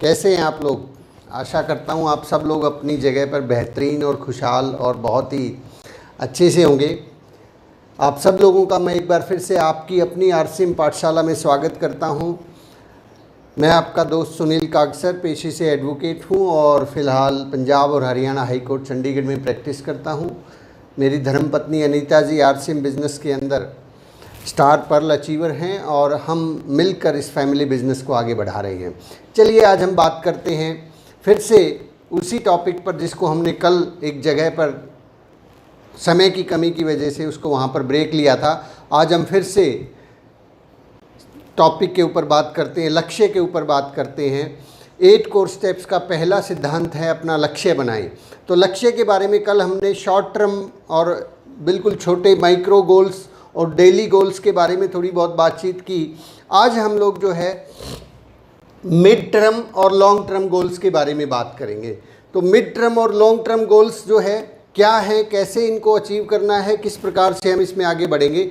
कैसे हैं आप लोग। आशा करता हूँ आप सब लोग अपनी जगह पर बेहतरीन और खुशहाल और बहुत ही अच्छे से होंगे। आप सब लोगों का मैं एक बार फिर से आपकी अपनी आरसीएम पाठशाला में स्वागत करता हूँ। मैं आपका दोस्त सुनील कागसर पेशे से एडवोकेट हूँ और फ़िलहाल पंजाब और हरियाणा हाई कोर्ट चंडीगढ़ में प्रैक्टिस करता हूँ। मेरी धर्मपत्नी अनीता जी आरसीएम बिज़नेस के अंदर स्टार पर्ल अचीवर हैं और हम मिलकर इस फैमिली बिज़नेस को आगे बढ़ा रहे हैं। चलिए आज हम बात करते हैं फिर से उसी टॉपिक पर जिसको हमने कल एक जगह पर समय की कमी की वजह से उसको वहाँ पर ब्रेक लिया था। आज हम फिर से टॉपिक के ऊपर बात करते हैं, लक्ष्य के ऊपर बात करते हैं। 8 कोर स्टेप्स का पहला सिद्धांत है अपना लक्ष्य बनाएं। तो लक्ष्य के बारे में कल हमने शॉर्ट टर्म और बिल्कुल छोटे माइक्रो गोल्स और डेली गोल्स के बारे में थोड़ी बहुत बातचीत की। आज हम लोग जो है मिड टर्म और लॉन्ग टर्म गोल्स के बारे में बात करेंगे। तो मिड टर्म और लॉन्ग टर्म गोल्स जो है क्या है, कैसे इनको अचीव करना है, किस प्रकार से हम इसमें आगे बढ़ेंगे,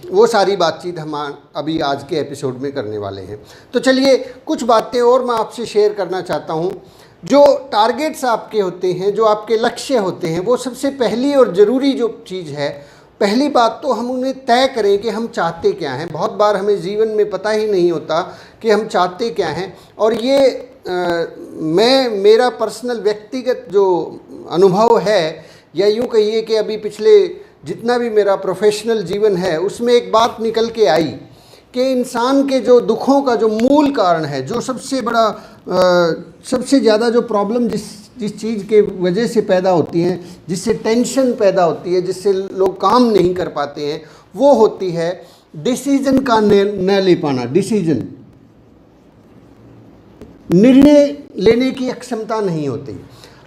वो सारी बातचीत हम अभी आज के एपिसोड में करने वाले हैं। तो चलिए कुछ बातें और मैं आपसे शेयर करना चाहता हूँ। जो टारगेट्स आपके होते हैं, जो आपके लक्ष्य होते हैं, वो सबसे पहली और ज़रूरी जो चीज़ है, पहली बात तो हम उन्हें तय करें कि हम चाहते क्या हैं। बहुत बार हमें जीवन में पता ही नहीं होता कि हम चाहते क्या हैं। और ये मेरा पर्सनल व्यक्तिगत जो अनुभव है, या यूँ कहिए कि अभी पिछले जितना भी मेरा प्रोफेशनल जीवन है उसमें एक बात निकल के आई कि इंसान के जो दुखों का जो मूल कारण है, जो सबसे बड़ा सबसे ज़्यादा जो प्रॉब्लम जिस चीज़ के वजह से पैदा होती हैं, जिससे टेंशन पैदा होती है, जिससे लोग काम नहीं कर पाते हैं, वो होती है डिसीजन का न ले पाना। डिसीजन, निर्णय लेने की अक्षमता नहीं होती।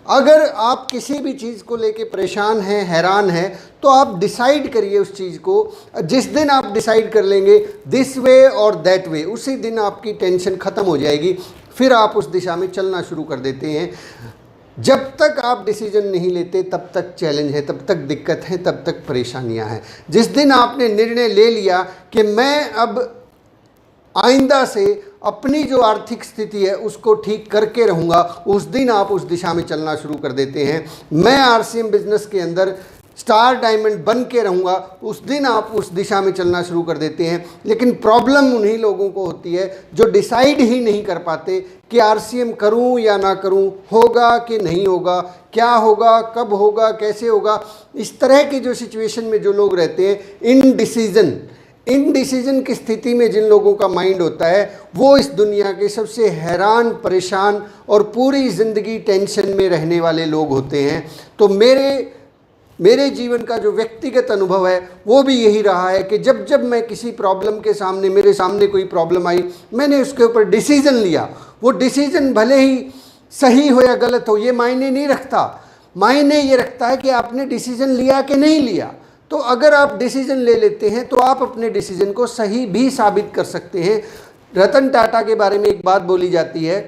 अगर आप किसी भी चीज़ को लेके परेशान हैं, हैरान हैं, तो आप डिसाइड करिए उस चीज़ को। जिस दिन आप डिसाइड कर लेंगे दिस वे और दैट वे, उसी दिन आपकी टेंशन ख़त्म हो जाएगी। फिर आप उस दिशा में चलना शुरू कर देते हैं। जब तक आप डिसीजन नहीं लेते तब तक चैलेंज है, तब तक दिक्कत है, तब तक परेशानियां हैं। जिस दिन आपने निर्णय ले लिया कि मैं अब आइंदा से अपनी जो आर्थिक स्थिति है उसको ठीक करके रहूँगा, उस दिन आप उस दिशा में चलना शुरू कर देते हैं। मैं आरसीएम बिजनेस के अंदर स्टार डायमंड बन के रहूँगा, उस दिन आप उस दिशा में चलना शुरू कर देते हैं। लेकिन प्रॉब्लम उन्हीं लोगों को होती है जो डिसाइड ही नहीं कर पाते कि आरसीएम करूँ या ना करूँ, होगा कि नहीं होगा, क्या होगा, कब होगा, कैसे होगा। इस तरह की जो सिचुएशन में जो लोग रहते हैं, इनडिसीजन की स्थिति में जिन लोगों का माइंड होता है, वो इस दुनिया के सबसे हैरान, परेशान और पूरी ज़िंदगी टेंशन में रहने वाले लोग होते हैं। तो मेरे जीवन का जो व्यक्तिगत अनुभव है वो भी यही रहा है कि जब जब मैं किसी प्रॉब्लम के सामने, मेरे सामने कोई प्रॉब्लम आई, मैंने उसके ऊपर डिसीजन लिया। वो डिसीजन भले ही सही हो या गलत हो, ये मायने नहीं रखता। मायने ये रखता है कि आपने डिसीजन लिया कि नहीं लिया। तो अगर आप डिसीजन ले लेते हैं तो आप अपने डिसीजन को सही भी साबित कर सकते हैं। रतन टाटा के बारे में एक बात बोली जाती है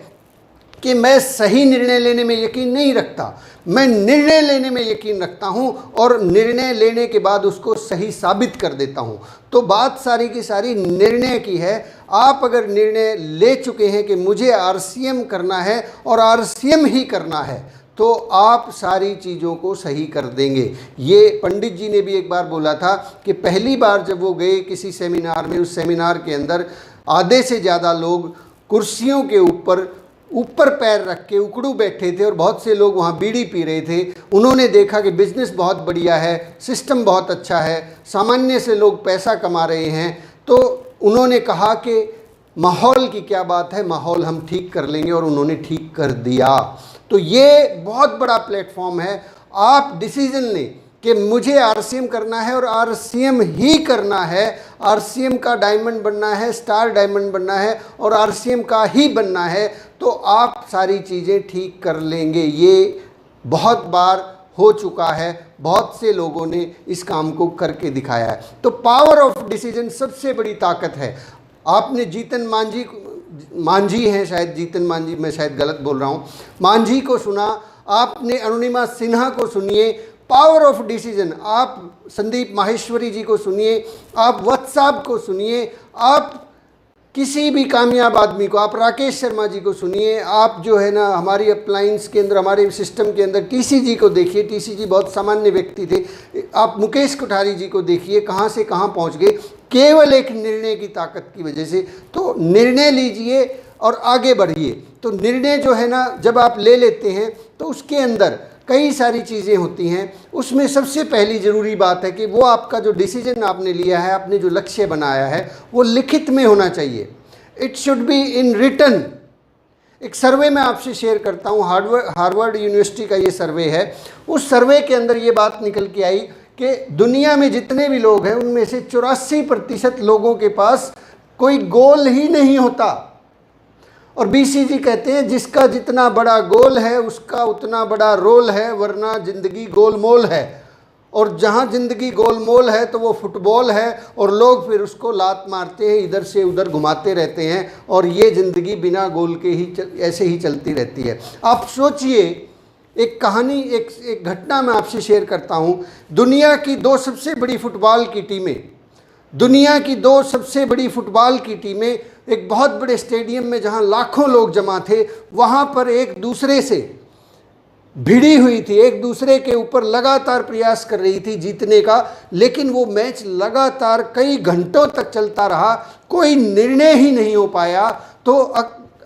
कि मैं सही निर्णय लेने में यकीन नहीं रखता, मैं निर्णय लेने में यकीन रखता हूं और निर्णय लेने के बाद उसको सही साबित कर देता हूं। तो बात सारी की सारी निर्णय की है। आप अगर निर्णय ले चुके हैं कि मुझे आरसीएम करना है और आरसीएम ही करना है, तो आप सारी चीज़ों को सही कर देंगे। ये पंडित जी ने भी एक बार बोला था कि पहली बार जब वो गए किसी सेमिनार में, उस सेमिनार के अंदर आधे से ज़्यादा लोग कुर्सियों के ऊपर पैर रख के उकड़ू बैठे थे और बहुत से लोग वहाँ बीड़ी पी रहे थे। उन्होंने देखा कि बिज़नेस बहुत बढ़िया है, सिस्टम बहुत अच्छा है, सामान्य से लोग पैसा कमा रहे हैं। तो उन्होंने कहा कि माहौल की क्या बात है, माहौल हम ठीक कर लेंगे, और उन्होंने ठीक कर दिया। तो ये बहुत बड़ा प्लेटफॉर्म है। आप डिसीजन लें कि मुझे आरसीएम करना है और आरसीएम ही करना है, आरसीएम का डायमंड बनना है, स्टार डायमंड बनना है और आरसीएम का ही बनना है, तो आप सारी चीज़ें ठीक कर लेंगे। ये बहुत बार हो चुका है, बहुत से लोगों ने इस काम को करके दिखाया है। तो पावर ऑफ डिसीजन सबसे बड़ी ताकत है। आपने जीतन मांझी हैं शायद, जीतन मांझी, मैं शायद गलत बोल रहा हूँ, मांझी को सुना आपने, अरुणिमा सिन्हा को सुनिए, पावर ऑफ डिसीजन। आप संदीप माहेश्वरी जी को सुनिए, आप व्हाट्सएप को सुनिए, आप किसी भी कामयाब आदमी को, आप राकेश शर्मा जी को सुनिए, आप जो है ना हमारी अप्लायंस के अंदर, हमारे सिस्टम के अंदर टीसी जी को देखिए, टीसी जी बहुत सामान्य व्यक्ति थे। आप मुकेश कोठारी जी को देखिए, कहाँ से कहाँ पहुँच गए, केवल एक निर्णय की ताकत की वजह से। तो निर्णय लीजिए और आगे बढ़िए। तो निर्णय जो है ना जब आप ले लेते हैं तो उसके अंदर कई सारी चीज़ें होती हैं। उसमें सबसे पहली ज़रूरी बात है कि वो आपका जो डिसीजन आपने लिया है, आपने जो लक्ष्य बनाया है, वो लिखित में होना चाहिए। It should be in written. एक सर्वे मैं आपसे शेयर करता हूँ, हार्वर्ड यूनिवर्सिटी का ये सर्वे है। उस सर्वे के अंदर ये बात निकल के आई कि दुनिया में जितने भी लोग हैं उनमें से 84% लोगों के पास कोई गोल ही नहीं होता। और बीसीजी कहते हैं जिसका जितना बड़ा गोल है उसका उतना बड़ा रोल है, वरना ज़िंदगी गोलमोल है। और जहाँ ज़िंदगी गोलमोल है तो वो फुटबॉल है, और लोग फिर उसको लात मारते हैं, इधर से उधर घुमाते रहते हैं, और ये ज़िंदगी बिना गोल के ही ऐसे ही चलती रहती है। आप सोचिए, एक कहानी, एक घटना मैं आपसे शेयर करता हूँ। दुनिया की दो सबसे बड़ी फुटबॉल की टीमें एक बहुत बड़े स्टेडियम में, जहां लाखों लोग जमा थे, वहां पर एक दूसरे से भिड़ी हुई थी, एक दूसरे के ऊपर लगातार प्रयास कर रही थी जीतने का। लेकिन वो मैच लगातार कई घंटों तक चलता रहा, कोई निर्णय ही नहीं हो पाया। तो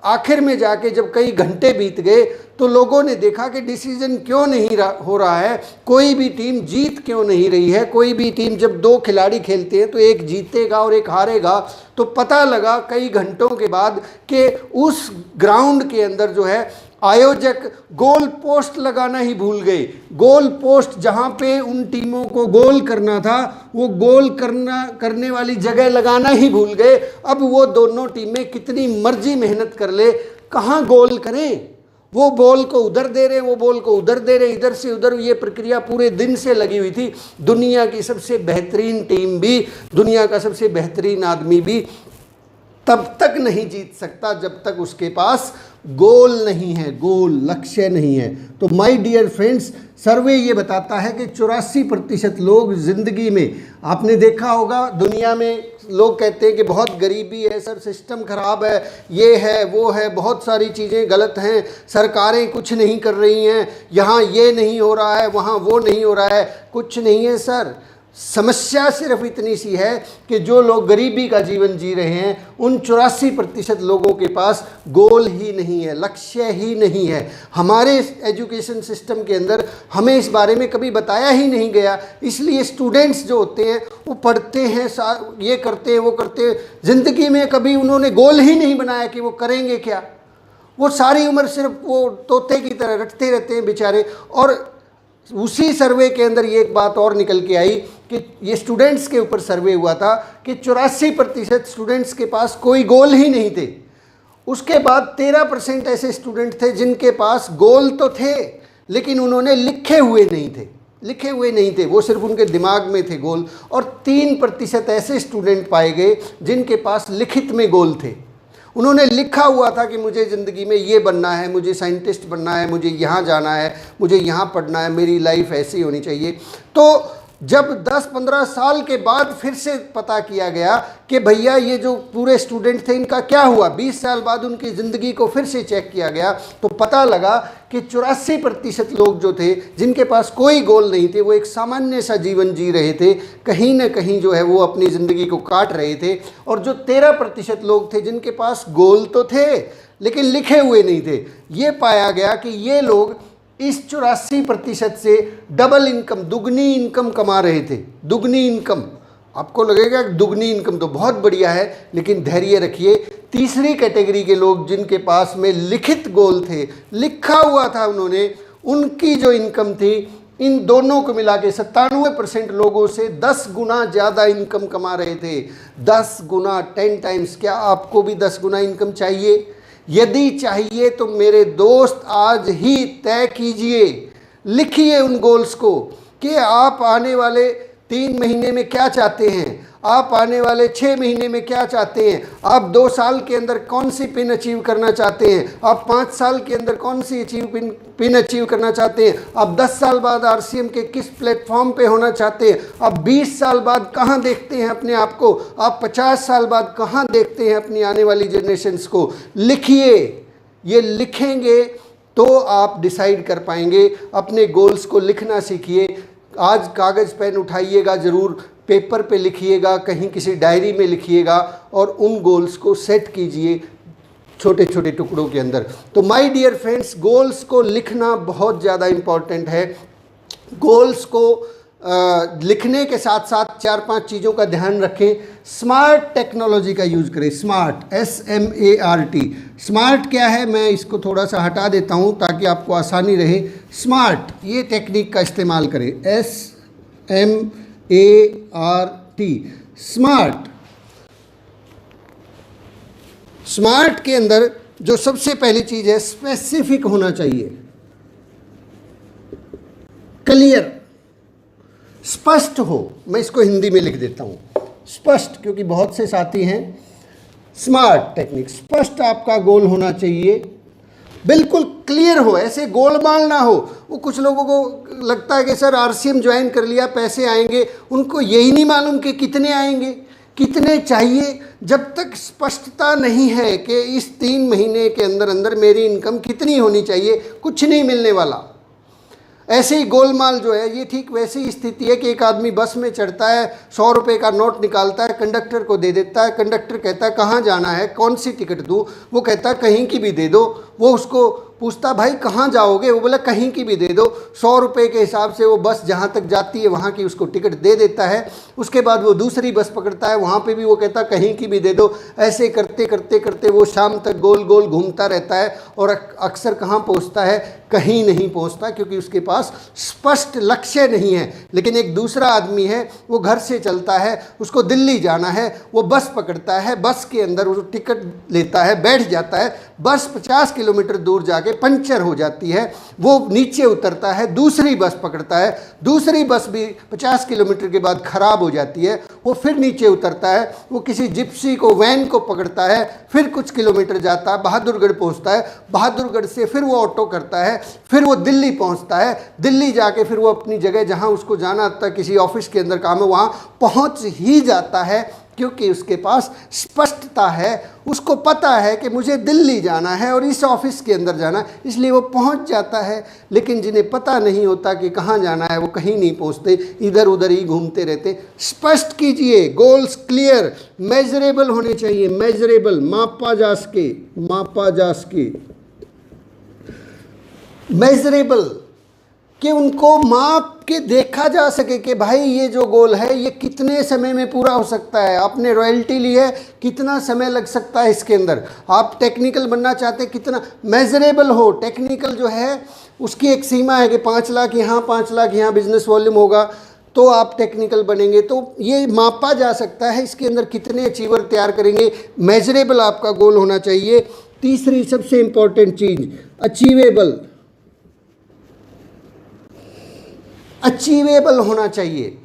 आखिर में जाके जब कई घंटे बीत गए तो लोगों ने देखा कि डिसीजन क्यों नहीं हो रहा है, कोई भी टीम जीत क्यों नहीं रही है। कोई भी टीम, जब दो खिलाड़ी खेलते हैं तो एक जीतेगा और एक हारेगा। तो पता लगा कई घंटों के बाद कि उस ग्राउंड के अंदर जो है आयोजक गोल पोस्ट लगाना ही भूल गए। गोल पोस्ट जहाँ पे उन टीमों को गोल करना था, वो गोल करने वाली जगह लगाना ही भूल गए। अब वो दोनों टीमें कितनी मर्जी मेहनत कर ले, कहाँ गोल करें। वो बॉल को उधर दे रहे, वो बॉल को उधर दे रहे, इधर से उधर। ये प्रक्रिया पूरे दिन से लगी हुई थी। दुनिया की सबसे बेहतरीन टीम भी, दुनिया का सबसे बेहतरीन आदमी भी तब तक नहीं जीत सकता जब तक उसके पास गोल नहीं है, गोल लक्ष्य नहीं है। तो माय डियर फ्रेंड्स, सर्वे ये बताता है कि 84% लोग ज़िंदगी में, आपने देखा होगा दुनिया में लोग कहते हैं कि बहुत गरीबी है सर, सिस्टम ख़राब है, ये है वो है, बहुत सारी चीज़ें गलत हैं, सरकारें कुछ नहीं कर रही हैं, यहाँ ये नहीं हो रहा है, वहाँ वो नहीं हो रहा है। कुछ नहीं है सर, समस्या सिर्फ इतनी सी है कि जो लोग गरीबी का जीवन जी रहे हैं उन 84% लोगों के पास गोल ही नहीं है, लक्ष्य ही नहीं है। हमारे एजुकेशन सिस्टम के अंदर हमें इस बारे में कभी बताया ही नहीं गया। इसलिए स्टूडेंट्स जो होते हैं वो पढ़ते हैं, ये करते हैं वो करते हैं, ज़िंदगी में कभी उन्होंने गोल ही नहीं बनाया कि वो करेंगे क्या। वो सारी उम्र सिर्फ वो तोते की तरह रटते रहते हैं बेचारे। और उसी सर्वे के अंदर ये एक बात और निकल के आई कि ये स्टूडेंट्स के ऊपर सर्वे हुआ था कि 84% स्टूडेंट्स के पास कोई गोल ही नहीं थे। उसके बाद 13% ऐसे स्टूडेंट थे जिनके पास गोल तो थे लेकिन उन्होंने लिखे हुए नहीं थे, वो सिर्फ उनके दिमाग में थे गोल। और 3% ऐसे स्टूडेंट पाए गए जिनके पास लिखित में गोल थे। उन्होंने लिखा हुआ था कि मुझे ज़िंदगी में ये बनना है, मुझे साइंटिस्ट बनना है, मुझे यहाँ जाना है, मुझे यहाँ पढ़ना है, मेरी लाइफ ऐसी होनी चाहिए। तो जब 10-15 साल के बाद फिर से पता किया गया कि भैया ये जो पूरे स्टूडेंट थे इनका क्या हुआ, 20 साल बाद उनकी ज़िंदगी को फिर से चेक किया गया तो पता लगा कि 84% लोग जो थे जिनके पास कोई गोल नहीं थे, वो एक सामान्य सा जीवन जी रहे थे, कहीं ना कहीं जो है वो अपनी ज़िंदगी को काट रहे थे। और जो 13% लोग थे जिनके पास गोल तो थे लेकिन लिखे हुए नहीं थे, ये पाया गया कि ये लोग इस 84% से डबल इनकम, दुगनी इनकम कमा रहे थे। दुगनी इनकम, आपको लगेगा कि दुगनी इनकम तो बहुत बढ़िया है, लेकिन धैर्य रखिए। तीसरी कैटेगरी के लोग जिनके पास में लिखित गोल थे, लिखा हुआ था उन्होंने, उनकी जो इनकम थी इन दोनों को मिला के 97% लोगों से 10 गुना ज़्यादा इनकम कमा रहे थे। 10 गुना, 10 टाइम्स। क्या आपको भी 10 गुना इनकम चाहिए? यदि चाहिए तो मेरे दोस्त आज ही तय कीजिए, लिखिए उन गोल्स को कि आप आने वाले 3 महीने में क्या चाहते हैं, आप आने वाले 6 महीने में क्या चाहते हैं, आप 2 साल के अंदर कौन सी पिन अचीव करना चाहते हैं, आप 5 साल के अंदर कौन सी पिन अचीव करना चाहते हैं, आप 10 साल बाद आरसीएम के किस प्लेटफॉर्म पे होना चाहते हैं, आप 20 साल बाद कहाँ देखते हैं अपने आप को, आप 50 साल बाद कहाँ देखते हैं अपनी आने वाली जनरेशन्स को। लिखिए, ये लिखेंगे तो आप डिसाइड कर पाएंगे। अपने गोल्स को लिखना सीखिए। आज कागज़ पेन उठाइएगा, ज़रूर पेपर पे लिखिएगा, कहीं किसी डायरी में लिखिएगा और उन गोल्स को सेट कीजिए छोटे छोटे टुकड़ों के अंदर। तो माय डियर फ्रेंड्स, गोल्स को लिखना बहुत ज़्यादा इम्पॉर्टेंट है। गोल्स को लिखने के साथ साथ 4-5 चीज़ों का ध्यान रखें। स्मार्ट टेक्नोलॉजी का यूज़ करें। Smart, SMART। स्मार्ट क्या है, मैं इसको थोड़ा सा हटा देता हूँ ताकि आपको आसानी रहे। स्मार्ट, ये टेक्निक का इस्तेमाल करें। SMART, smart. स्मार्ट के अंदर जो सबसे पहली चीज़ है, स्पेसिफिक होना चाहिए, क्लियर, स्पष्ट हो। मैं इसको हिंदी में लिख देता हूँ, स्पष्ट, क्योंकि बहुत से साथी हैं। स्मार्ट टेक्निक, स्पष्ट आपका गोल होना चाहिए, बिल्कुल क्लियर हो, ऐसे गोलमाल ना हो। वो कुछ लोगों को लगता है कि सर आरसीएम ज्वाइन कर लिया पैसे आएंगे, उनको यही नहीं मालूम कि कितने आएंगे, कितने चाहिए। जब तक स्पष्टता नहीं है कि इस 3 महीने के अंदर अंदर मेरी इनकम कितनी होनी चाहिए, कुछ नहीं मिलने वाला। ऐसे ही गोलमाल जो है, ये ठीक वैसी ही स्थिति है कि एक आदमी बस में चढ़ता है, 100 रुपये का नोट निकालता है, कंडक्टर को दे देता है। कंडक्टर कहता है कहाँ जाना है, कौन सी टिकट दूँ? वो कहता है कहीं की भी दे दो। वो उसको पूछता भाई कहाँ जाओगे? वो बोला कहीं की भी दे दो। 100 रुपये के हिसाब से वो बस जहाँ तक जाती है वहाँ की उसको टिकट दे देता है। उसके बाद वो दूसरी बस पकड़ता है, वहाँ पे भी वो कहता कहीं की भी दे दो। ऐसे करते करते करते वो शाम तक गोल गोल घूमता रहता है और अक्सर कहाँ पहुँचता है? कहीं नहीं पहुँचता, क्योंकि उसके पास स्पष्ट लक्ष्य नहीं है। लेकिन एक दूसरा आदमी है, वो घर से चलता है, उसको दिल्ली जाना है, वो बस पकड़ता है, बस के अंदर वो टिकट लेता है, बैठ जाता है। बस 50 किलोमीटर दूर जाके पंचर हो जाती है, वो नीचे उतरता है, दूसरी बस पकड़ता है, दूसरी बस भी 50 किलोमीटर के बाद ख़राब हो जाती है, वो फिर नीचे उतरता है, वो किसी जिप्सी को, वैन को पकड़ता है, फिर कुछ किलोमीटर जाता है, बहादुरगढ़ पहुंचता है, बहादुरगढ़ से फिर वो ऑटो करता है, फिर वो दिल्ली पहुंचता है, दिल्ली जाके फिर वो अपनी जगह जहां उसको जाना था, किसी ऑफिस के अंदर काम है, वहां पहुंच ही जाता है, क्योंकि उसके पास स्पष्टता है। उसको पता है कि मुझे दिल्ली जाना है और इस ऑफिस के अंदर जाना है, इसलिए वो पहुंच जाता है। लेकिन जिन्हें पता नहीं होता कि कहाँ जाना है, वो कहीं नहीं पहुंचते, इधर उधर ही घूमते रहते। स्पष्ट कीजिए, गोल्स क्लियर, मेजरेबल होने चाहिए, मेजरेबल, मापा जा सके, मेजरेबल, कि उनको माप के देखा जा सके कि भाई ये जो गोल है ये कितने समय में पूरा हो सकता है। आपने रॉयल्टी ली है, कितना समय लग सकता है इसके अंदर। आप टेक्निकल बनना चाहते हैं, कितना मेजरेबल हो। टेक्निकल जो है उसकी एक सीमा है कि 5 लाख यहाँ, 5 लाख यहाँ बिजनेस वॉल्यूम होगा तो आप टेक्निकल बनेंगे। तो ये मापा जा सकता है, इसके अंदर कितने अचीवर तैयार करेंगे, मेजरेबल आपका गोल होना चाहिए। तीसरी सबसे इम्पॉर्टेंट चीज़, अचीवेबल होना चाहिए।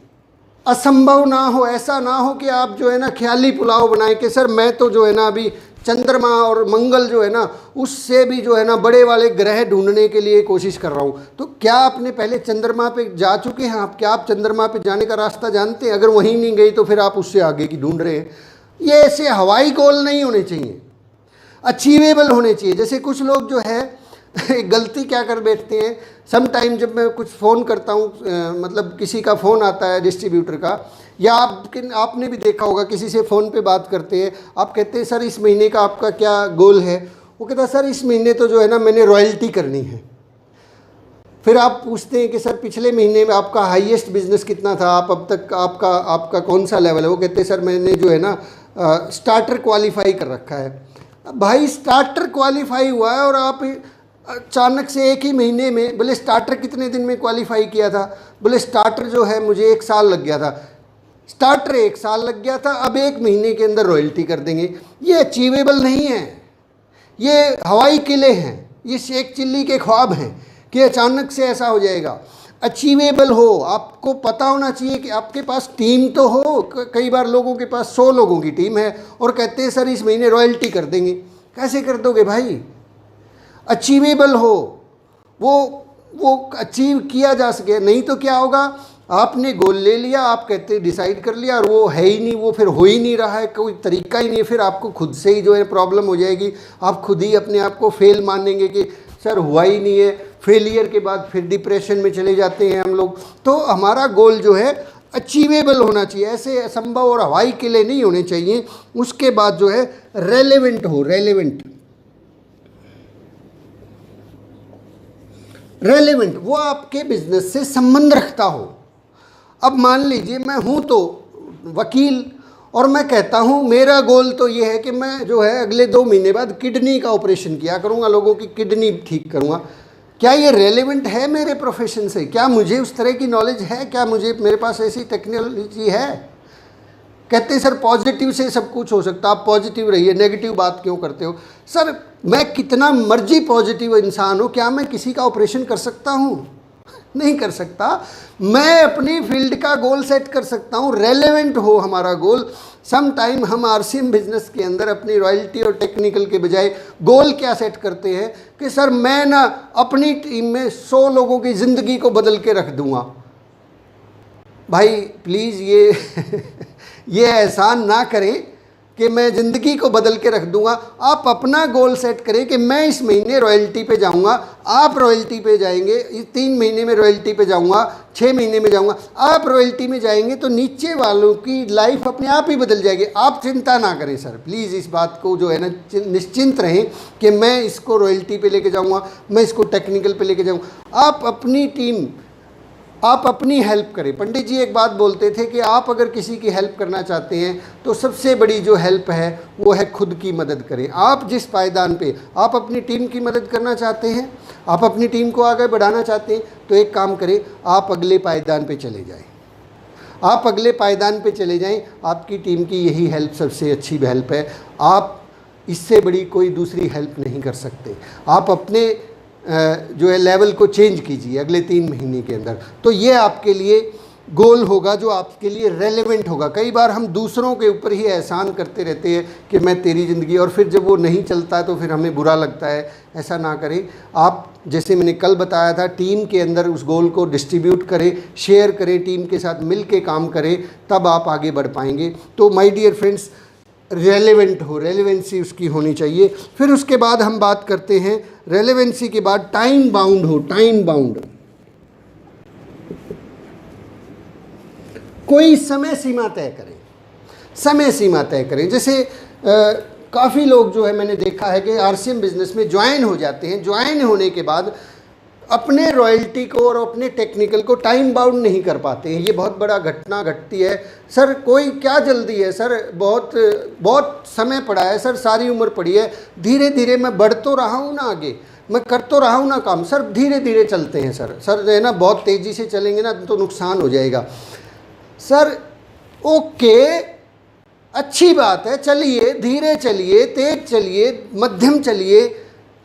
असंभव ना हो, ऐसा ना हो कि आप जो है ना ख्याली पुलाव बनाएं कि सर मैं तो जो है ना अभी चंद्रमा और मंगल जो है ना उससे भी जो है ना बड़े वाले ग्रह ढूंढने के लिए कोशिश कर रहा हूँ। तो क्या आपने पहले चंद्रमा पे जा चुके हैं आप? क्या आप चंद्रमा पे जाने का रास्ता जानते हैं? अगर वहीं नहीं गई तो फिर आप उससे आगे की ढूंढ रहे हैं। ये ऐसे हवाई गोल नहीं होने चाहिए, अचीवेबल होने चाहिए। जैसे कुछ लोग जो है गलती क्या कर बैठते हैं, सम टाइम जब मैं कुछ फ़ोन करता हूँ, मतलब किसी का फ़ोन आता है डिस्ट्रीब्यूटर का, या आपने भी देखा होगा किसी से फ़ोन पे बात करते हैं, आप कहते हैं सर इस महीने का आपका क्या गोल है? वो कहता है सर इस महीने तो जो है ना मैंने रॉयल्टी करनी है। फिर आप पूछते हैं कि सर पिछले महीने में आपका हाईएस्ट बिजनेस कितना था, आप अब तक आपका कौन सा लेवल है? वो कहते हैं सर मैंने जो है ना स्टार्टर क्वालिफाई कर रखा है। भाई स्टार्टर क्वालिफाई हुआ है और आप अचानक से एक ही महीने में, बोले स्टार्टर कितने दिन में क्वालिफाई किया था? बोले स्टार्टर जो है मुझे 1 साल लग गया था। स्टार्टर 1 साल लग गया था, अब 1 महीने के अंदर रॉयल्टी कर देंगे। ये अचीवेबल नहीं है, ये हवाई किले हैं, ये शेख चिल्ली के ख्वाब हैं कि अचानक से ऐसा हो जाएगा। अचीवेबल हो, आपको पता होना चाहिए कि आपके पास टीम तो हो। कई बार लोगों के पास 100 लोगों की टीम है और कहते हैं सर इस महीने रॉयल्टी कर देंगे। कैसे कर दोगे भाई? अचीवेबल हो, वो अचीव किया जा सके। नहीं तो क्या होगा, आपने गोल ले लिया, आप कहते डिसाइड कर लिया और वो है ही नहीं, वो फिर हो ही नहीं रहा है, कोई तरीका ही नहीं है। फिर आपको खुद से ही जो है प्रॉब्लम हो जाएगी, आप खुद ही अपने आप को फेल मानेंगे कि सर हुआ ही नहीं है। फेलियर के बाद फिर डिप्रेशन में चले जाते हैं हम लोग। तो हमारा गोल जो है अचीवेबल होना चाहिए, ऐसे असंभव और हवाई किले नहीं होने चाहिए। उसके बाद जो है रेलेवेंट हो, रेलेवेंट वो आपके बिजनेस से संबंध रखता हो। अब मान लीजिए मैं हूँ तो वकील और मैं कहता हूँ मेरा गोल तो ये है कि मैं जो है अगले 2 महीने बाद किडनी का ऑपरेशन किया करूँगा, लोगों की किडनी ठीक करूँगा। क्या ये रेलेवेंट है मेरे प्रोफेशन से? क्या मुझे उस तरह की नॉलेज है? क्या मेरे पास ऐसी टेक्नोलॉजी है? कहते हैं सर पॉजिटिव से सब कुछ हो सकता है, आप पॉजिटिव रहिए, नेगेटिव बात क्यों करते हो? सर मैं कितना मर्जी पॉजिटिव इंसान हूँ, क्या मैं किसी का ऑपरेशन कर सकता हूँ? नहीं कर सकता। मैं अपनी फील्ड का गोल सेट कर सकता हूँ, रेलेवेंट हो हमारा गोल। सम टाइम हम आरसीएम बिजनेस के अंदर अपनी रॉयल्टी और टेक्निकल के बजाय गोल क्या सेट करते हैं कि सर मैं ना अपनी टीम में 100 लोगों की ज़िंदगी को बदल के रख दूंगा। भाई प्लीज़ ये एहसान ना करें कि मैं ज़िंदगी को बदल के रख दूंगा। आप अपना गोल सेट करें कि मैं इस महीने रॉयल्टी पे जाऊंगा, आप रॉयल्टी पे जाएंगे, इस 3 महीने में रॉयल्टी पे जाऊंगा, 6 महीने में जाऊंगा। आप रॉयल्टी में जाएंगे तो नीचे वालों की लाइफ अपने आप ही बदल जाएगी। आप चिंता ना करें सर, प्लीज़ इस बात को जो है ना निश्चिंत रहें कि मैं इसको रॉयल्टी पे लेके जाऊँगा, मैं इसको टेक्निकल पे लेके जाऊँगा। आप अपनी टीम, आप अपनी हेल्प करें। पंडित जी एक बात बोलते थे कि आप अगर किसी की हेल्प करना चाहते हैं तो सबसे बड़ी जो हेल्प है वो है खुद की मदद करें। आप जिस पायदान पे आप अपनी टीम की मदद करना चाहते हैं, आप अपनी टीम को आगे बढ़ाना चाहते हैं, तो एक काम करें, आप अगले पायदान पे चले जाएं। आप अगले पायदान पे चले जाएं। आपकी टीम की यही हेल्प सबसे अच्छी हेल्प है। आप इससे बड़ी कोई दूसरी हेल्प नहीं कर सकते। आप अपने जो है लेवल को चेंज कीजिए अगले 3 महीने के अंदर, तो ये आपके लिए गोल होगा जो आपके लिए रेलेवेंट होगा। कई बार हम दूसरों के ऊपर ही एहसान करते रहते हैं कि मैं तेरी ज़िंदगी, और फिर जब वो नहीं चलता तो फिर हमें बुरा लगता है। ऐसा ना करें। आप जैसे मैंने कल बताया था, टीम के अंदर उस गोल को डिस्ट्रीब्यूट करें, शेयर करें, टीम के साथ मिल के काम करें, तब आप आगे बढ़ पाएंगे। तो माय डियर फ्रेंड्स, रेलेवेंट हो, रेलेवेंसी उसकी होनी चाहिए। फिर उसके बाद हम बात करते हैं रेलेवेंसी के बाद टाइम बाउंड हो। टाइम बाउंड, कोई समय सीमा तय करें, समय सीमा तय करें। जैसे काफ़ी लोग जो है मैंने देखा है कि आरसीएम बिजनेस में ज्वाइन हो जाते हैं, ज्वाइन होने के बाद अपने रॉयल्टी को और अपने टेक्निकल को टाइम बाउंड नहीं कर पाते हैं। ये बहुत बड़ा घटना घटती है। सर कोई क्या जल्दी है सर, बहुत समय पड़ा है सर, सारी उम्र पड़ी है, धीरे धीरे मैं बढ़ तो रहा हूँ ना, आगे मैं कर तो रहा हूँ ना काम। सर धीरे धीरे चलते हैं सर जो है ना, बहुत तेज़ी से चलेंगे ना तो नुकसान हो जाएगा। सर ओके, अच्छी बात है, चलिए, धीरे चलिए, तेज चलिए, मध्यम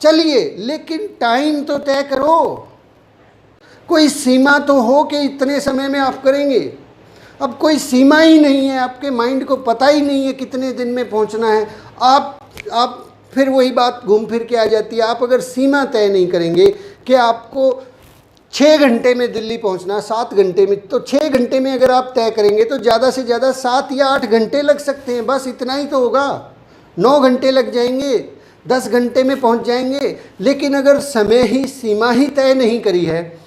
चलिए, लेकिन टाइम तो तय करो। कोई सीमा तो हो कि इतने समय में आप करेंगे। अब कोई सीमा ही नहीं है, आपके माइंड को पता ही नहीं है कितने दिन में पहुंचना है। आप फिर वही बात घूम फिर के आ जाती है। आप अगर सीमा तय नहीं करेंगे कि आपको 6 घंटे में दिल्ली पहुंचना, 7 घंटे में, तो 6 घंटे में अगर आप तय करेंगे तो ज़्यादा से ज़्यादा 7 या 8 घंटे लग सकते हैं, बस इतना ही तो होगा। 9 घंटे लग जाएंगे, 10 घंटे में पहुंच जाएंगे। लेकिन अगर समय ही सीमा ही तय नहीं करी है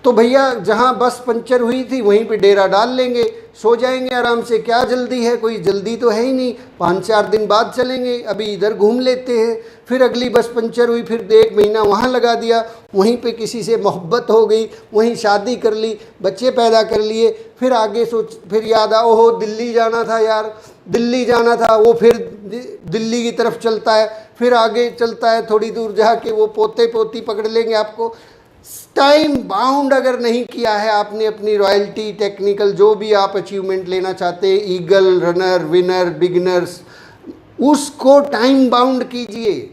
तो भैया जहां बस पंचर हुई थी वहीं पे डेरा डाल लेंगे, सो जाएंगे आराम से। क्या जल्दी है? कोई जल्दी तो है ही नहीं। 5-4 दिन बाद चलेंगे, अभी इधर घूम लेते हैं। फिर अगली बस पंचर हुई, फिर 1 महीना वहाँ लगा दिया, वहीं पे किसी से मोहब्बत हो गई, वहीं शादी कर ली, बच्चे पैदा कर लिए। फिर आगे फिर याद आ, ओहो दिल्ली जाना था यार, दिल्ली जाना था। वो फिर दिल्ली की तरफ चलता है, फिर आगे चलता है, थोड़ी दूर जाके वो पोते पोती पकड़ लेंगे आपको। टाइम बाउंड अगर नहीं किया है आपने अपनी रॉयल्टी, टेक्निकल, जो भी आप अचीवमेंट लेना चाहते हैं, ईगल, रनर, विनर, बिगिनर्स, उसको टाइम बाउंड कीजिए।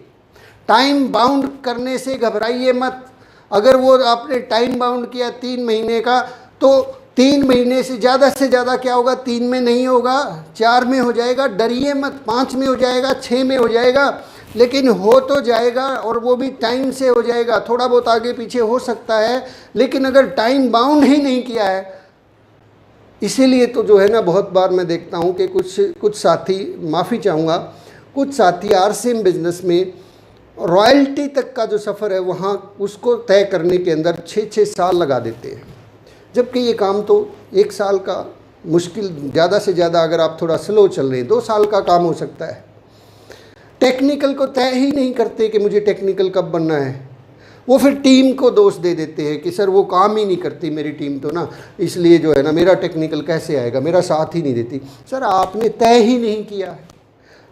टाइम बाउंड करने से घबराइए मत। अगर वो आपने टाइम बाउंड किया 3 महीने का, तो 3 महीने से ज़्यादा क्या होगा, 3 में नहीं होगा, 4 में हो जाएगा, डरिए मत, 5 में हो जाएगा, 6 में हो जाएगा, लेकिन हो तो जाएगा, और वो भी टाइम से हो जाएगा। थोड़ा बहुत आगे पीछे हो सकता है, लेकिन अगर टाइम बाउंड ही नहीं किया है, इसीलिए तो जो है ना, बहुत बार मैं देखता हूँ कि कुछ साथी, माफ़ी चाहूँगा, कुछ साथी आरसीएम बिजनेस में रॉयल्टी तक का जो सफ़र है वहाँ उसको तय करने के अंदर 6-6 साल लगा देते हैं, जबकि ये काम तो 1 साल का, मुश्किल ज़्यादा से ज़्यादा अगर आप थोड़ा स्लो चल रहे हैं 2 साल का काम हो सकता है। टेक्निकल को तय ही नहीं करते कि मुझे टेक्निकल कब बनना है, वो फिर टीम को दोष दे देते हैं कि सर वो काम ही नहीं करती मेरी टीम तो ना, इसलिए जो है ना मेरा टेक्निकल कैसे आएगा, मेरा साथ ही नहीं देती। सर आपने तय ही नहीं किया है,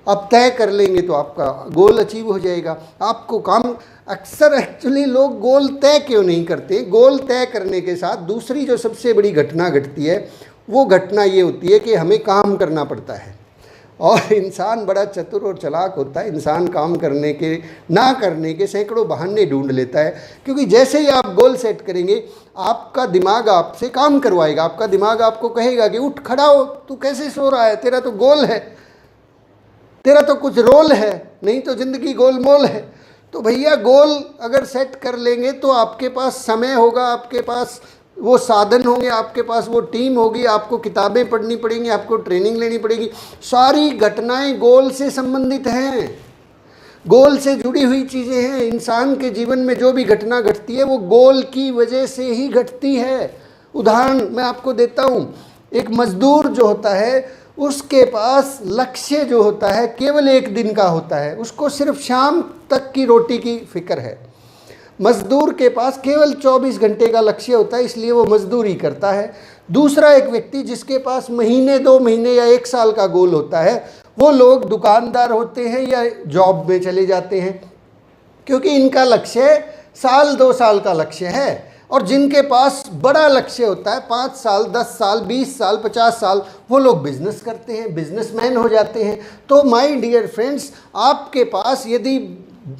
अब तय कर लेंगे तो आपका गोल अचीव हो जाएगा। आपको काम, अक्सर एक्चुअली लोग गोल तय क्यों नहीं करते, गोल तय करने के साथ दूसरी जो सबसे बड़ी घटना घटती है, वो घटना ये होती है कि हमें काम करना पड़ता है। और इंसान बड़ा चतुर और चालाक होता है, इंसान काम करने के, ना करने के सैकड़ों बहाने ढूंढ लेता है, क्योंकि जैसे ही आप गोल सेट करेंगे आपका दिमाग आपसे काम करवाएगा। आपका दिमाग आपको कहेगा कि उठ खड़ा हो, तू कैसे सो रहा है, तेरा तो गोल है, तेरा तो कुछ रोल है, नहीं तो ज़िंदगी गोलमोल है। तो भैया गोल अगर सेट कर लेंगे तो आपके पास समय होगा, आपके पास वो साधन होंगे, आपके पास वो टीम होगी, आपको किताबें पढ़नी पड़ेंगी, आपको ट्रेनिंग लेनी पड़ेगी। सारी घटनाएं गोल से संबंधित हैं, गोल से जुड़ी हुई चीज़ें हैं। इंसान के जीवन में जो भी घटना घटती है वो गोल की वजह से ही घटती है। उदाहरण मैं आपको देता हूँ, एक मजदूर जो होता है उसके पास लक्ष्य जो होता है केवल 1 दिन का होता है, उसको सिर्फ शाम तक की रोटी की फिक्र है। मजदूर के पास केवल 24 घंटे का लक्ष्य होता है, इसलिए वो मजदूरी करता है। दूसरा एक व्यक्ति जिसके पास महीने 2 महीने या 1 साल का गोल होता है, वो लोग दुकानदार होते हैं या जॉब में चले जाते हैं, क्योंकि इनका लक्ष्य साल 2 साल का लक्ष्य है। और जिनके पास बड़ा लक्ष्य होता है 5 साल, 10 साल, 20 साल, 50 साल, वो लोग बिजनेस करते हैं, बिजनेसमैन हो जाते हैं। तो माय डियर फ्रेंड्स, आपके पास यदि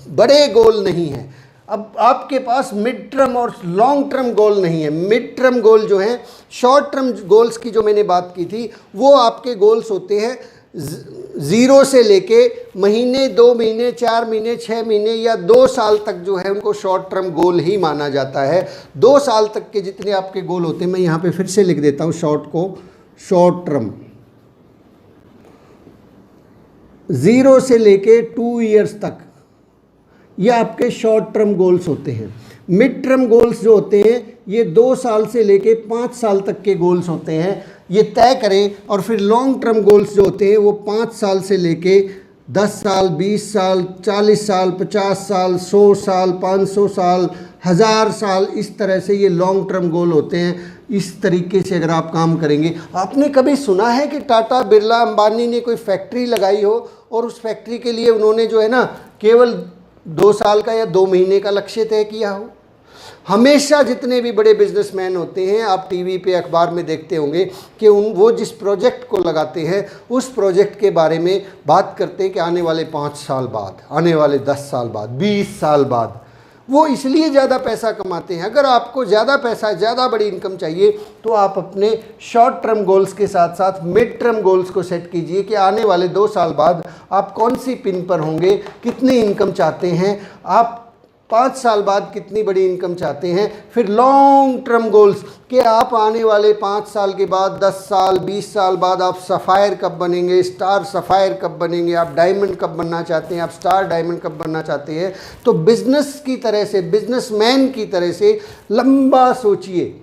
बड़े गोल नहीं है, अब आपके पास मिड टर्म और लॉन्ग टर्म गोल नहीं है। मिड टर्म गोल जो है, शॉर्ट टर्म गोल्स की जो मैंने बात की थी, वो आपके गोल्स होते हैं 0 से लेके महीने, 2 महीने, 4 महीने, 6 महीने या 2 साल तक जो है उनको शॉर्ट टर्म गोल ही माना जाता है। 2 साल तक के जितने आपके गोल होते हैं, मैं यहाँ पे फिर से लिख देता हूँ शॉर्ट को, शॉर्ट टर्म 0 से लेके 2 ईयर्स तक, ये आपके शॉर्ट टर्म गोल्स होते हैं। मिड टर्म गोल्स जो होते हैं ये 2 साल से लेके 5 साल तक के गोल्स होते हैं, ये तय करें। और फिर लॉन्ग टर्म गोल्स जो होते हैं वो 5 साल से लेके 10 साल, 20 साल, 40 साल, 50 साल, 100 साल, 500 साल, 1000 साल, इस तरह से ये लॉन्ग टर्म गोल होते हैं। इस तरीके से अगर आप काम करेंगे, आपने कभी सुना है कि टाटा, बिरला, अंबानी ने कोई फैक्ट्री लगाई हो और उस फैक्ट्री के लिए उन्होंने जो है ना केवल 2 साल का या 2 महीने का लक्ष्य तय किया हो? हमेशा जितने भी बड़े बिजनेसमैन होते हैं, आप टीवी पे, अखबार में देखते होंगे कि वो जिस प्रोजेक्ट को लगाते हैं उस प्रोजेक्ट के बारे में बात करते हैं कि आने वाले 5 साल बाद, आने वाले 10 साल बाद, 20 साल बाद। वो इसलिए ज़्यादा पैसा कमाते हैं। अगर आपको ज़्यादा पैसा, ज़्यादा बड़ी इनकम चाहिए तो आप अपने शॉर्ट टर्म गोल्स के साथ साथ मिड टर्म गोल्स को सेट कीजिए कि आने वाले 2 साल बाद आप कौन सी पिन पर होंगे, कितनी इनकम चाहते हैं आप, 5 साल बाद कितनी बड़ी इनकम चाहते हैं। फिर लॉन्ग टर्म गोल्स कि आप आने वाले 5 साल के बाद, 10 साल, 20 साल बाद आप सफ़ायर कब बनेंगे, स्टार सफ़ायर कब बनेंगे, आप डायमंड कब बनना चाहते हैं, आप स्टार डायमंड कब बनना चाहते हैं। तो बिजनेस की तरह से, बिजनेसमैन की तरह से लंबा सोचिए,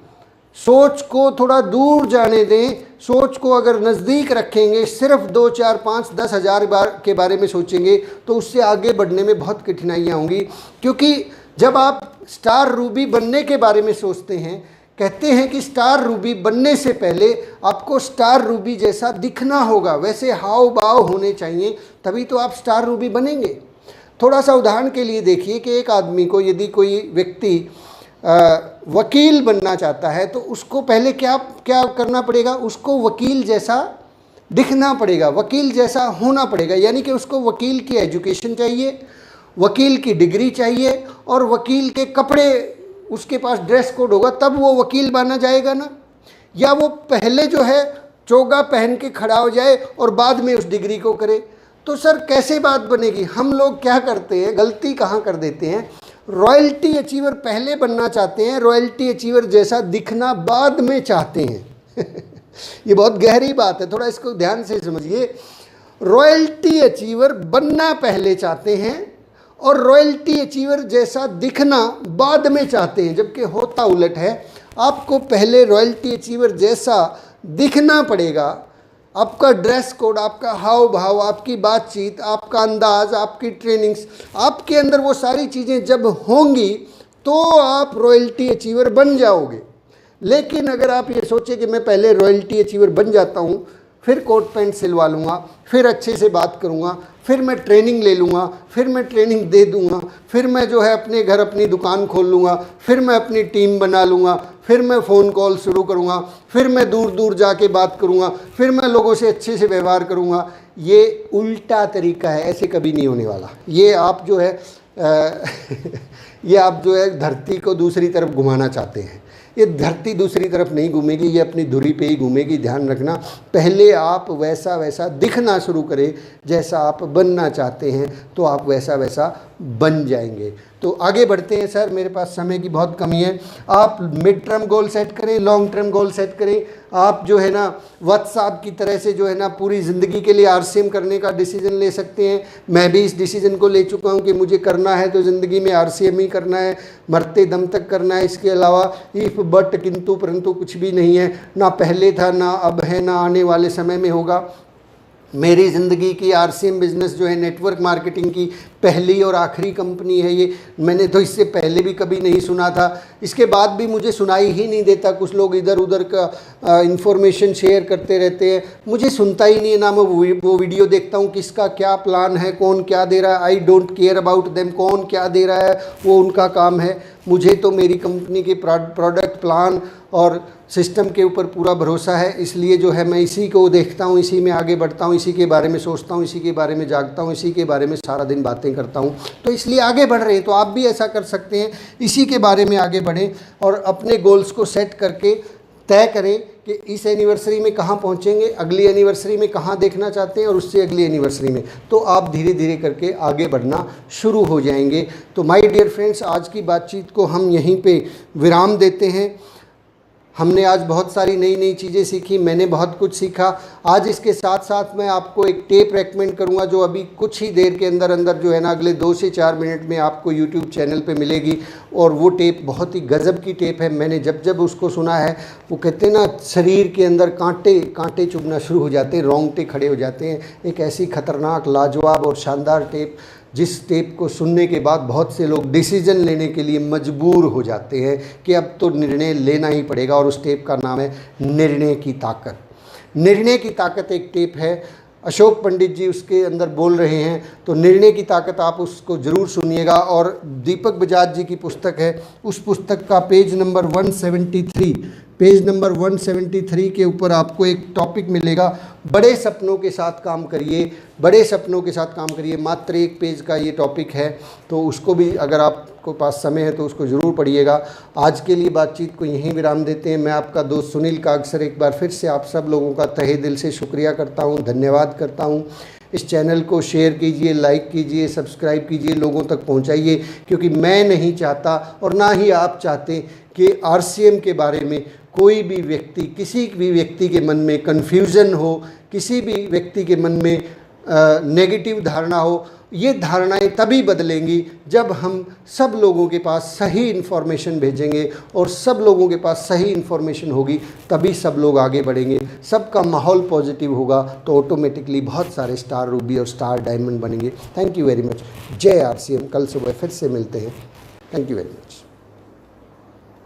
सोच को थोड़ा दूर जाने दें। सोच को अगर नज़दीक रखेंगे, सिर्फ 2, 4, 5, 10 हज़ार बार के बारे में सोचेंगे तो उससे आगे बढ़ने में बहुत कठिनाइयाँ होंगी। क्योंकि जब आप स्टार रूबी बनने के बारे में सोचते हैं, कहते हैं कि स्टार रूबी बनने से पहले आपको स्टार रूबी जैसा दिखना होगा, वैसे हाव भाव होने चाहिए, तभी तो आप स्टार रूबी बनेंगे। थोड़ा सा उदाहरण के लिए देखिए कि एक आदमी को, यदि कोई व्यक्ति वकील बनना चाहता है तो उसको पहले क्या करना पड़ेगा, उसको वकील जैसा दिखना पड़ेगा, वकील जैसा होना पड़ेगा। यानी कि उसको वकील की एजुकेशन चाहिए, वकील की डिग्री चाहिए और वकील के कपड़े उसके पास ड्रेस कोड होगा तब वो वकील बना जाएगा ना, या वो पहले जो है चोगा पहन के खड़ा हो जाए और बाद में उस डिग्री को करे? तो सर कैसे बात बनेगी? हम लोग क्या करते हैं, गलती कहाँ कर देते हैं, रॉयल्टी अचीवर पहले बनना चाहते हैं, रॉयल्टी अचीवर जैसा दिखना बाद में चाहते हैं। ये बहुत गहरी बात है, थोड़ा इसको ध्यान से समझिए। रॉयल्टी अचीवर बनना पहले चाहते हैं और रॉयल्टी अचीवर जैसा दिखना बाद में चाहते हैं, जबकि होता उलट है। आपको पहले रॉयल्टी अचीवर जैसा दिखना पड़ेगा। आपका ड्रेस कोड, आपका हाव भाव, आपकी बातचीत, आपका अंदाज, आपकी ट्रेनिंग्स, आपके अंदर वो सारी चीज़ें जब होंगी तो आप रॉयल्टी अचीवर बन जाओगे। लेकिन अगर आप ये सोचें कि मैं पहले रॉयल्टी अचीवर बन जाता हूँ, फिर कोट पैंट सिलवा लूँगा, फिर अच्छे से बात करूँगा, फिर मैं ट्रेनिंग ले लूँगा, फिर मैं ट्रेनिंग दे दूँगा, फिर मैं जो है अपने घर अपनी दुकान खोल लूँगा, फिर मैं अपनी टीम बना लूँगा, फिर मैं फ़ोन कॉल शुरू करूँगा, फिर मैं दूर दूर जाके बात करूँगा, फिर मैं लोगों से अच्छे से व्यवहार करूँगा, ये उल्टा तरीका है। ऐसे कभी नहीं होने वाला। ये आप जो है ये आप जो है धरती को दूसरी तरफ घुमाना चाहते हैं। ये धरती दूसरी तरफ नहीं घूमेगी, ये अपनी धुरी पे ही घूमेगी। ध्यान रखना, पहले आप वैसा दिखना शुरू करें जैसा आप बनना चाहते हैं, तो आप वैसा बन जाएंगे। तो आगे बढ़ते हैं। सर मेरे पास समय की बहुत कमी है। आप मिड टर्म गोल सेट करें, लॉन्ग टर्म गोल सेट करें। आप जो है ना व्हाट्सएप की तरह से जो है ना पूरी ज़िंदगी के लिए RCM करने का डिसीजन ले सकते हैं। मैं भी इस डिसीजन को ले चुका हूं कि मुझे करना है तो ज़िंदगी में RCM ही करना है, मरते दम तक करना है। इसके अलावा इफ़ बट किंतु परंतु कुछ भी नहीं है, ना पहले था, ना अब है, ना आने वाले समय में होगा। मेरी ज़िंदगी की RCM बिज़नेस जो है नेटवर्क मार्केटिंग की पहली और आखिरी कंपनी है। ये मैंने तो इससे पहले भी कभी नहीं सुना था, इसके बाद भी मुझे सुनाई ही नहीं देता। कुछ लोग इधर उधर का इंफॉर्मेशन शेयर करते रहते हैं, मुझे सुनता ही नहीं है ना। मैं वो वीडियो देखता हूँ किसका क्या प्लान है, कौन क्या दे रहा है। I don't care about them, कौन क्या दे रहा है वो उनका काम है। मुझे तो मेरी कंपनी के प्रोडक्ट प्लान और सिस्टम के ऊपर पूरा भरोसा है, इसलिए जो है मैं इसी को देखता हूँ, इसी में आगे बढ़ता हूँ, इसी के बारे में सोचता हूँ, इसी के बारे में जागता हूँ, इसी के बारे में सारा दिन बातें करता हूँ। तो इसलिए आगे बढ़ रहे हैं। तो आप भी ऐसा कर सकते हैं, इसी के बारे में आगे बढ़ें और अपने गोल्स को सेट करके तय करें कि इस एनिवर्सरी में कहाँ पहुँचेंगे, अगली एनिवर्सरी में कहाँ देखना चाहते हैं और उससे अगली एनिवर्सरी में। तो आप धीरे धीरे करके आगे बढ़ना शुरू हो जाएंगे। तो माय डियर फ्रेंड्स, आज की बातचीत को हम यहीं पे विराम देते हैं। हमने आज बहुत सारी नई चीज़ें सीखी, मैंने बहुत कुछ सीखा। आज इसके साथ साथ मैं आपको एक टेप रेकमेंड करूंगा जो अभी कुछ ही देर के अंदर जो है ना अगले 2 से 4 मिनट में आपको YouTube चैनल पे मिलेगी। और वो टेप बहुत ही गज़ब की टेप है। मैंने जब उसको सुना है, वो कहते हैं ना शरीर के अंदर कांटे चुभना शुरू हो जाते हैं, रोंगटे खड़े हो जाते हैं। एक ऐसी खतरनाक, लाजवाब और शानदार टेप, जिस टेप को सुनने के बाद बहुत से लोग डिसीजन लेने के लिए मजबूर हो जाते हैं कि अब तो निर्णय लेना ही पड़ेगा। और उस टेप का नाम है निर्णय की ताकत। निर्णय की ताकत एक टेप है, अशोक पंडित जी उसके अंदर बोल रहे हैं। तो निर्णय की ताकत आप उसको ज़रूर सुनिएगा। और दीपक बजाज जी की पुस्तक है, उस पुस्तक का पेज नंबर 173 के ऊपर आपको एक टॉपिक मिलेगा, बड़े सपनों के साथ काम करिए, बड़े सपनों के साथ काम करिए। मात्र 1 पेज का ये टॉपिक है, तो उसको भी अगर आपको पास समय है तो उसको ज़रूर पढ़िएगा। आज के लिए बातचीत को यहीं विराम देते हैं। मैं आपका दोस्त सुनील कागसर एक बार फिर से आप सब लोगों का तहे दिल से शुक्रिया करता हूँ, धन्यवाद करता हूँ। इस चैनल को शेयर कीजिए, लाइक कीजिए, सब्सक्राइब कीजिए, लोगों तक पहुंचाइए, क्योंकि मैं नहीं चाहता और ना ही आप चाहते कि RCM के बारे में कोई भी व्यक्ति, किसी भी व्यक्ति के मन में कन्फ्यूज़न हो, किसी भी व्यक्ति के मन में नेगेटिव धारणा हो। ये धारणाएं तभी बदलेंगी जब हम सब लोगों के पास सही इन्फॉर्मेशन भेजेंगे, और सब लोगों के पास सही इन्फॉर्मेशन होगी तभी सब लोग आगे बढ़ेंगे, सबका माहौल पॉजिटिव होगा, तो ऑटोमेटिकली बहुत सारे स्टार रूबी और स्टार डायमंड बनेंगे। Thank you very much. जय RCM। कल सुबह फिर से मिलते हैं। Thank you very much.